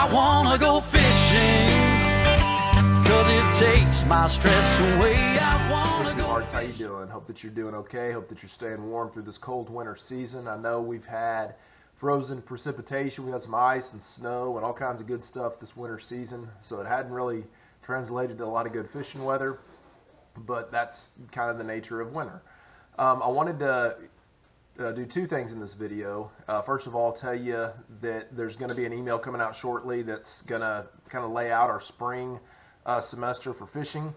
I wanna go fishing, 'cause it takes my stress away. I wanna go Mark, how you doing? Hope that you're doing okay. Hope that you're staying warm through this cold winter season. I know we've had frozen precipitation. We had some ice and snow and all kinds of good stuff this winter season. So it hadn't really translated to a lot of good fishing weather, but that's kind of the nature of winter. I wanted to do two things in this video. First of all, tell you that there's going to be an email coming out shortly that's going to kind of lay out our spring semester for fishing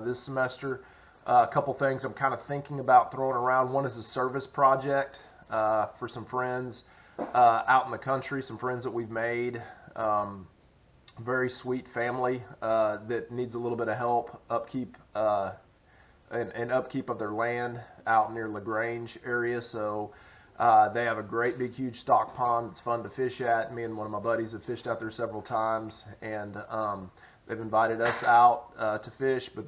this semester. A couple things I'm kind of thinking about throwing around. One is a service project for some friends out in the country, some friends that we've made. Very sweet family that needs a little bit of help, upkeep and upkeep of their land out near LaGrange area. So they have a great big huge stock pond that's fun to fish at. Me and one of my buddies have fished out there several times, and they've invited us out to fish, but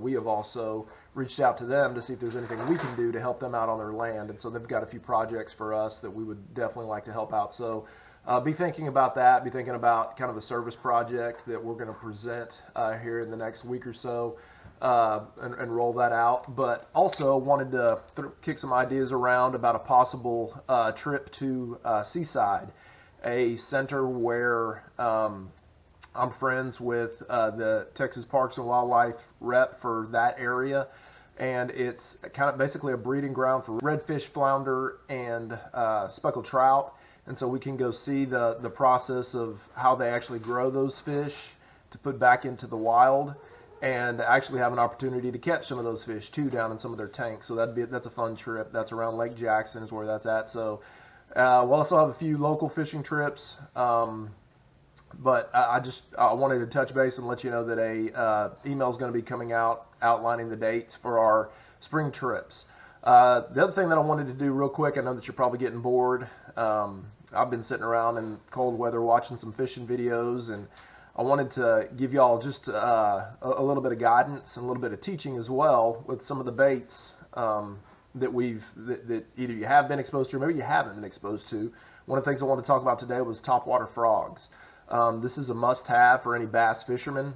we have also reached out to them to see if there's anything we can do to help them out on their land. And so they've got a few projects for us that we would definitely like to help out. So be thinking about that, be thinking about kind of a service project that we're going to present here in the next week or so. And roll that out, but also wanted to kick some ideas around about a possible trip to Seaside, a center where I'm friends with the Texas Parks and Wildlife rep for that area, and it's kind of basically a breeding ground for redfish, flounder, and speckled trout. And so we can go see the process of how they actually grow those fish to put back into the wild, and actually have an opportunity to catch some of those fish too down in some of their tanks. So that's a fun trip. That's around Lake Jackson is where that's at. So we'll also have a few local fishing trips, but I wanted to touch base and let you know that a email is going to be coming out outlining the dates for our spring trips. The other thing that I wanted to do real quick, I know that you're probably getting bored. I've been sitting around in cold weather watching some fishing videos, and I wanted to give y'all just a little bit of guidance and a little bit of teaching as well with some of the baits that either you have been exposed to or maybe you haven't been exposed to. One of the things I wanted to talk about today was topwater frogs. This is a must-have for any bass fisherman.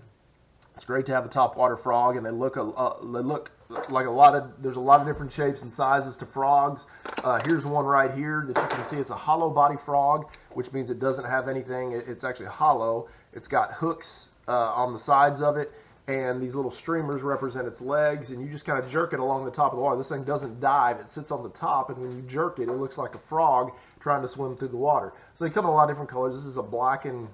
It's great to have a topwater frog, and they look like there's a lot of different shapes and sizes to frogs. Here's one right here that you can see. It's a hollow body frog, which means it doesn't have anything. It's actually hollow. It's got hooks on the sides of it, and these little streamers represent its legs, and you just kind of jerk it along the top of the water. This thing doesn't dive. It sits on the top, and when you jerk it, it looks like a frog trying to swim through the water. So they come in a lot of different colors. This is a black and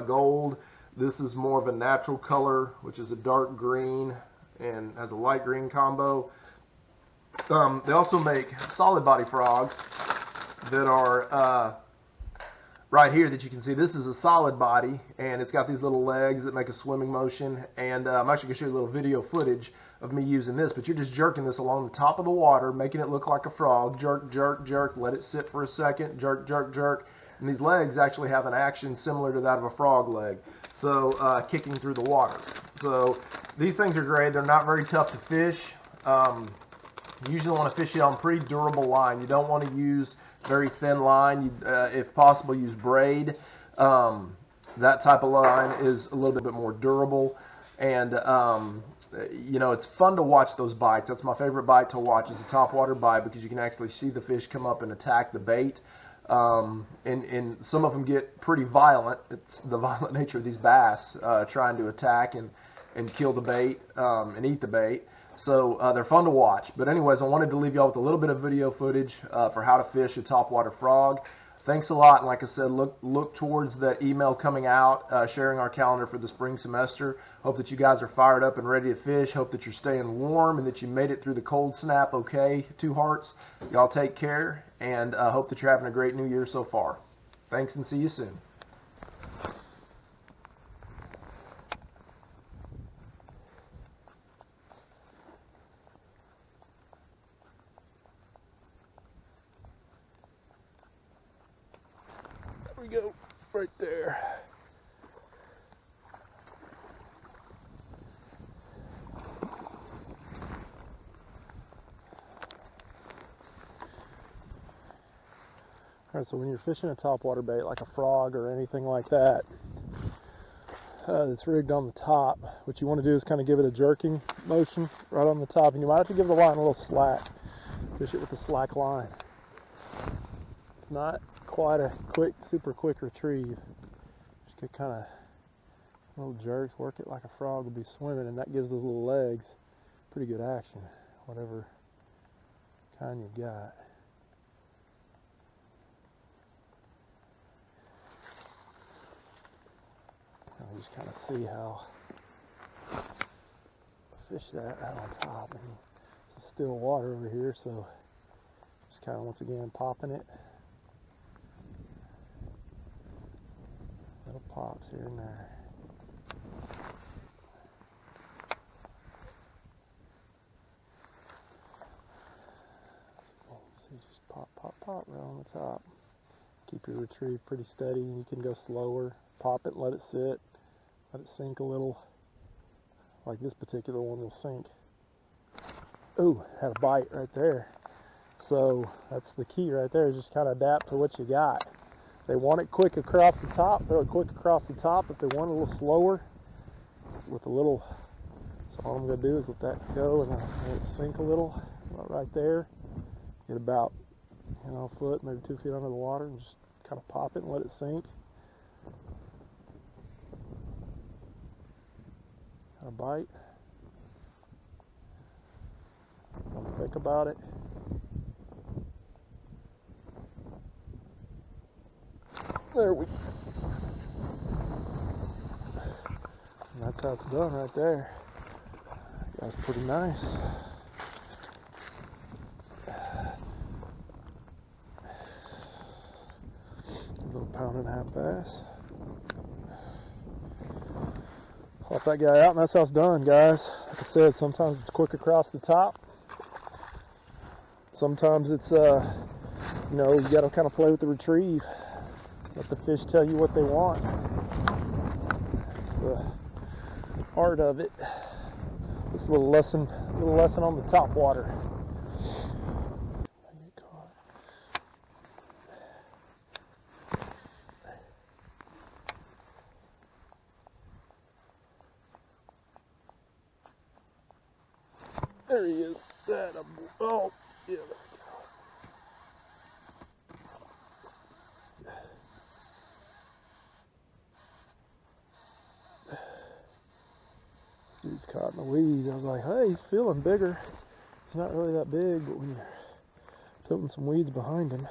gold. This is more of a natural color, which is a dark green and has a light green combo. They also make solid body frogs that are right here that you can see. This is a solid body, and it's got these little legs that make a swimming motion. And I'm actually going to show you a little video footage of me using this, but you're just jerking this along the top of the water, making it look like a frog. Jerk, jerk, jerk, let it sit for a second, jerk, jerk, jerk. And these legs actually have an action similar to that of a frog leg, so kicking through the water. So these things are great. They're not very tough to fish. You usually want to fish it on pretty durable line. You don't want to use very thin line. If possible, use braid. That type of line is a little bit more durable, and it's fun to watch those bites. That's my favorite bite to watch, is a topwater bite, because you can actually see the fish come up and attack the bait. And some of them get pretty violent. It's the violent nature of these bass trying to attack and kill the bait and eat the bait. So they're fun to watch. But anyways, I wanted to leave y'all with a little bit of video footage for how to fish a topwater frog. Thanks a lot. And like I said, look towards the email coming out, sharing our calendar for the spring semester. Hope that you guys are fired up and ready to fish. Hope that you're staying warm and that you made it through the cold snap okay. Two hearts. Y'all take care, and hope that you're having a great new year so far. Thanks, and see you soon. There we go, right there. Alright, so when you're fishing a topwater bait like a frog or anything like that, that's rigged on the top, what you want to do is kind of give it a jerking motion right on the top, and you might have to give the line a little slack. Fish it with a slack line. It's not quite a quick, super quick retrieve. Just get kind of little jerks, work it like a frog would be swimming, and that gives those little legs pretty good action, whatever kind you got. You just kind of see how I fish that out on top, and it's still water over here, so just kind of once again popping it. Little pops here and there. So just pop, pop, pop right on the top. Keep your retrieve pretty steady. You can go slower. Pop it, let it sit, let it sink a little. Like this particular one will sink. Ooh, had a bite right there. So that's the key right there, is just kind of adapt to what you got. They want it quick across the top, throw it quick across the top. If they want it a little slower, with a little, so all I'm going to do is let that go and let it sink a little, right there. Get about, a foot, maybe 2 feet under the water, and just kind of pop it and let it sink. A bite. Don't think about it. There we go. And that's how it's done right there. That's pretty nice. A little 1.5-pound bass. Pop that guy out, and that's how it's done, guys. Like I said, sometimes it's quick across the top. Sometimes it's, you got to kind of play with the retrieve. Let the fish tell you what they want. It's the art of it. This little lesson on the top water. There he is. Oh, yeah, there we go. Dude's caught in the weeds. I was like, hey, he's feeling bigger. He's not really that big, but when you're tilting some weeds behind him,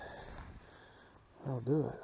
that'll do it.